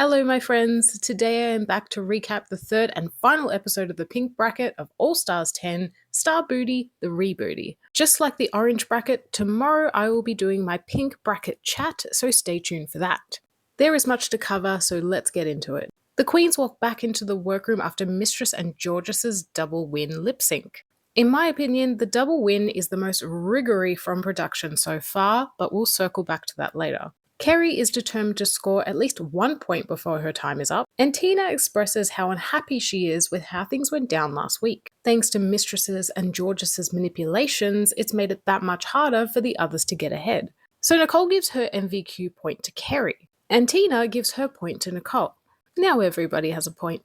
Hello, my friends. Today I am back to recap the third and final episode of the pink bracket of All Stars 10, Starbooty, the Rebooty. Just like the orange bracket, tomorrow I will be doing my pink bracket chat, so stay tuned for that. There is much to cover, so let's get into it. The queens walk back into the workroom after Mistress and Georges's double win lip sync. In my opinion, the double win is the most rigoury from production so far, but we'll circle back to that later. Kerry is determined to score at least 1 point before her time is up, and Tina expresses how unhappy she is with how things went down last week. Thanks to Mistress's and Georges's manipulations, it's made it that much harder for the others to get ahead. So Nicole gives her MVQ point to Kerry, and Tina gives her point to Nicole. Now everybody has a point.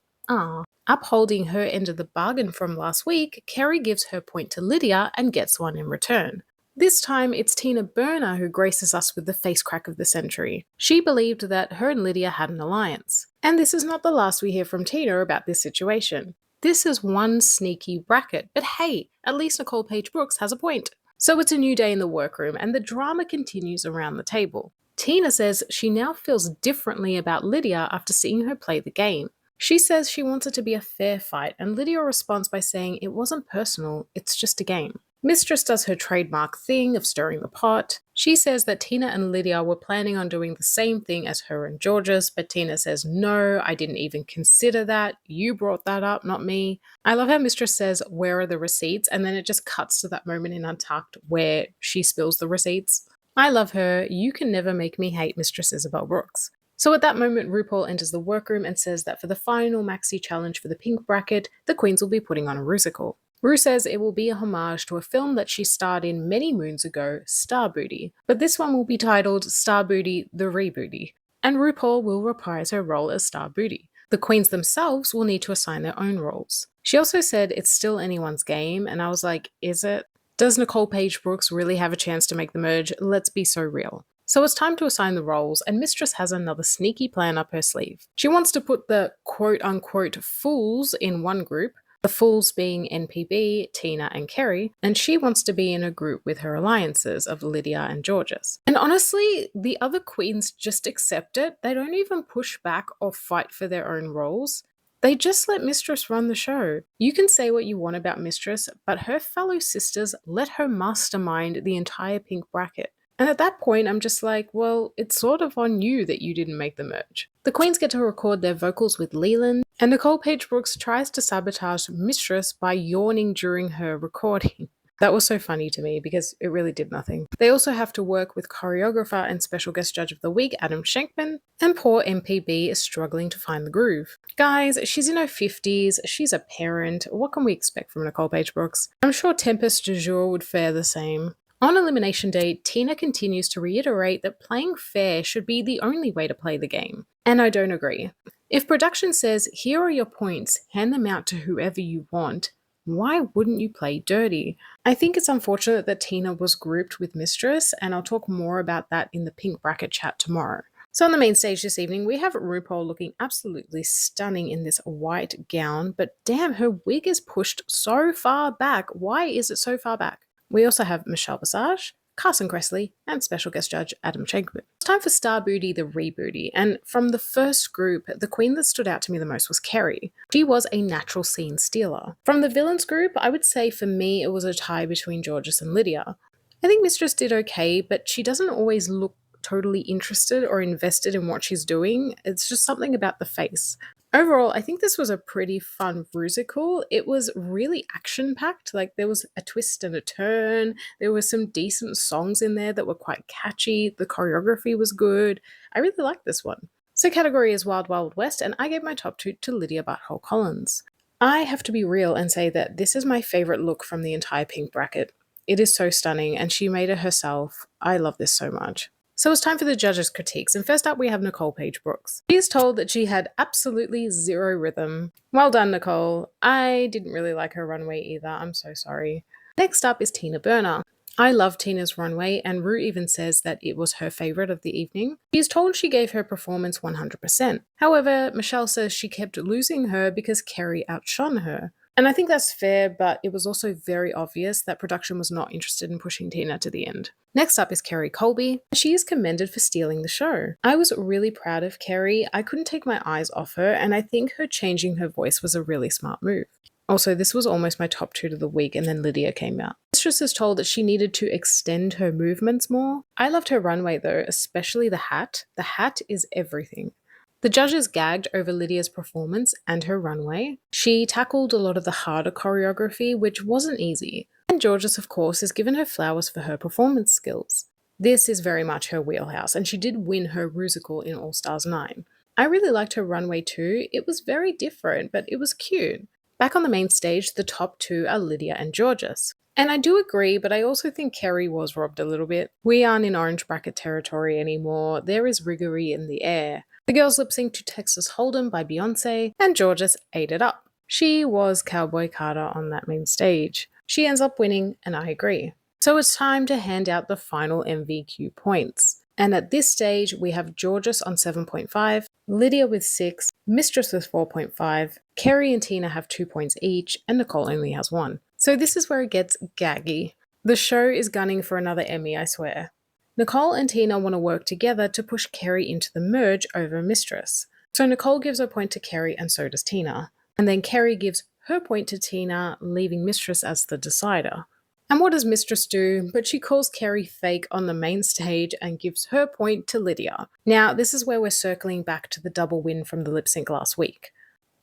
Upholding her end of the bargain from last week, Kerry gives her point to Lydia and gets one in return. This time, it's Tina Burner who graces us with the face crack of the century. She believed that her and Lydia had an alliance. And this is not the last we hear from Tina about this situation. This is one sneaky bracket, but hey, at least Nicole Paige Brooks has a point. So it's a new day in the workroom, and the drama continues around the table. Tina says she now feels differently about Lydia after seeing her play the game. She says she wants it to be a fair fight, and Lydia responds by saying it wasn't personal, it's just a game. Mistress does her trademark thing of stirring the pot. She says that Tina and Lydia were planning on doing the same thing as her and Georges, but Tina says, no, I didn't even consider that. You brought that up, not me. I love how Mistress says, where are the receipts? And then it just cuts to that moment in Untucked where she spills the receipts. I love her. You can never make me hate Mistress Isabel Brooks. So at that moment, RuPaul enters the workroom and says that for the final maxi challenge for the pink bracket, the queens will be putting on a rusical. Ru says it will be a homage to a film that she starred in many moons ago, Starbooty, but this one will be titled Starbooty, the Rebooty, and RuPaul will reprise her role as Starbooty. The queens themselves will need to assign their own roles. She also said it's still anyone's game, and I was like, is it? Does Nicole Paige Brooks really have a chance to make the merge? Let's be so real. So it's time to assign the roles, and Mistress has another sneaky plan up her sleeve. She wants to put the quote-unquote fools in one group, the fools being NPB, Tina, and Kerry, and she wants to be in a group with her alliances of Lydia and Georges. And honestly, the other queens just accept it. They don't even push back or fight for their own roles. They just let Mistress run the show. You can say what you want about Mistress, but her fellow sisters let her mastermind the entire pink bracket. And at that point, I'm just like, well, it's sort of on you that you didn't make the merge. The queens get to record their vocals with Leland, and Nicole Paige Brooks tries to sabotage Mistress by yawning during her recording. That was so funny to me because it really did nothing. They also have to work with choreographer and special guest judge of the week, Adam Schenkman, and poor MPB is struggling to find the groove. Guys, she's in her 50s, she's a parent, what can we expect from Nicole Paige Brooks? I'm sure Tempest du Jour would fare the same. On Elimination Day, Tina continues to reiterate that playing fair should be the only way to play the game. And I don't agree. If production says, here are your points, hand them out to whoever you want, why wouldn't you play dirty? I think it's unfortunate that Tina was grouped with Mistress, and I'll talk more about that in the pink bracket chat tomorrow. So on the main stage this evening, we have RuPaul looking absolutely stunning in this white gown, but damn, her wig is pushed so far back. Why is it so far back? We also have Michelle Visage, Carson Kressley, and special guest judge Adam Schenkman. It's time for Starbooty, the Rebooty, and from the first group, the queen that stood out to me the most was Kerry. She was a natural scene stealer. From the villains group, I would say for me it was a tie between Georges and Lydia. I think Mistress did okay, but she doesn't always look totally interested or invested in what she's doing. It's just something about the face. Overall, I think this was a pretty fun musical. It was really action-packed. Like, there was a twist and a turn. There were some decent songs in there that were quite catchy. The choreography was good. I really liked this one. So category is Wild Wild West, and I gave my top 2 to Lydia Butthole Collins. I have to be real and say that this is my favorite look from the entire pink bracket. It is so stunning, and she made it herself. I love this so much. So it's time for the judges' critiques, and first up we have Nicole Paige Brooks. She is told that she had absolutely zero rhythm. Well done, Nicole. I didn't really like her runway either, I'm so sorry. Next up is Tina Burner. I love Tina's runway, and Ru even says that it was her favourite of the evening. She is told she gave her performance 100%. However, Michelle says she kept losing her because Kerry outshone her. And I think that's fair, but it was also very obvious that production was not interested in pushing Tina to the end. Next up is Kerry Colby. She is commended for stealing the show. I was really proud of Kerry. I couldn't take my eyes off her, and I think her changing her voice was a really smart move. Also, this was almost my top 2 of the week, and then Lydia came out. Mistress is told that she needed to extend her movements more. I loved her runway though, especially the hat. The hat is everything. The judges gagged over Lydia's performance and her runway. She tackled a lot of the harder choreography, which wasn't easy. And Georges, of course, is given her flowers for her performance skills. This is very much her wheelhouse, and she did win her Rusical in All Stars 9. I really liked her runway too. It was very different, but it was cute. Back on the main stage, the top 2 are Lydia and Georges. And I do agree, but I also think Kerry was robbed a little bit. We aren't in orange bracket territory anymore. There is riggery in the air. The girls lip-synced to Texas Hold'em by Beyonce, and Georges ate it up. She was Cowboy Carter on that main stage. She ends up winning, and I agree. So it's time to hand out the final MVQ points. And at this stage, we have Georges on 7.5, Lydia with 6, Mistress with 4.5, Kerry and Tina have 2 points each, and Nicole only has 1. So this is where it gets gaggy. The show is gunning for another Emmy, I swear. Nicole and Tina want to work together to push Kerry into the merge over Mistress. So Nicole gives her point to Kerry and so does Tina. And then Kerry gives her point to Tina, leaving Mistress as the decider. And what does Mistress do? But she calls Kerry fake on the main stage and gives her point to Lydia. Now, this is where we're circling back to the double win from the lip sync last week.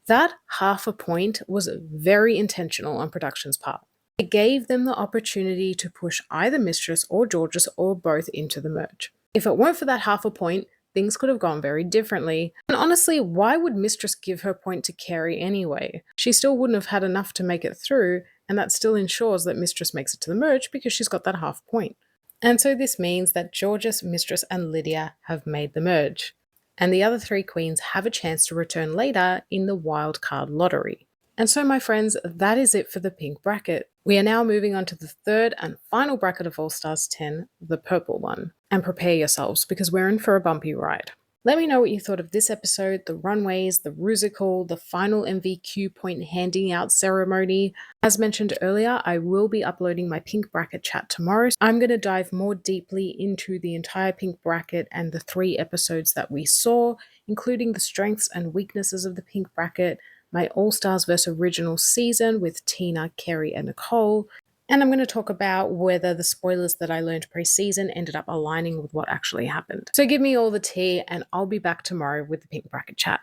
That half a point was very intentional on production's part. It gave them the opportunity to push either Mistress or Georges or both into the merge. If it weren't for that half a point, things could have gone very differently. And honestly, why would Mistress give her point to Kerry anyway? She still wouldn't have had enough to make it through, and that still ensures that Mistress makes it to the merge because she's got that half point. And so this means that Georges, Mistress, and Lydia have made the merge. And the other 3 queens have a chance to return later in the wildcard lottery. And so, my friends, that is it for the pink bracket. We are now moving on to the 3rd and final bracket of All Stars 10, the purple one. And prepare yourselves because we're in for a bumpy ride. Let me know what you thought of this episode, the runways, the Rusical, the final MVQ point handing out ceremony. As mentioned earlier, I will be uploading my pink bracket chat tomorrow. I'm going to dive more deeply into the entire pink bracket and the 3 episodes that we saw, including the strengths and weaknesses of the pink bracket, my All Stars vs. Original season with Tina, Kerry, and Nicole. And I'm going to talk about whether the spoilers that I learned pre-season ended up aligning with what actually happened. So give me all the tea, and I'll be back tomorrow with the pink bracket chat.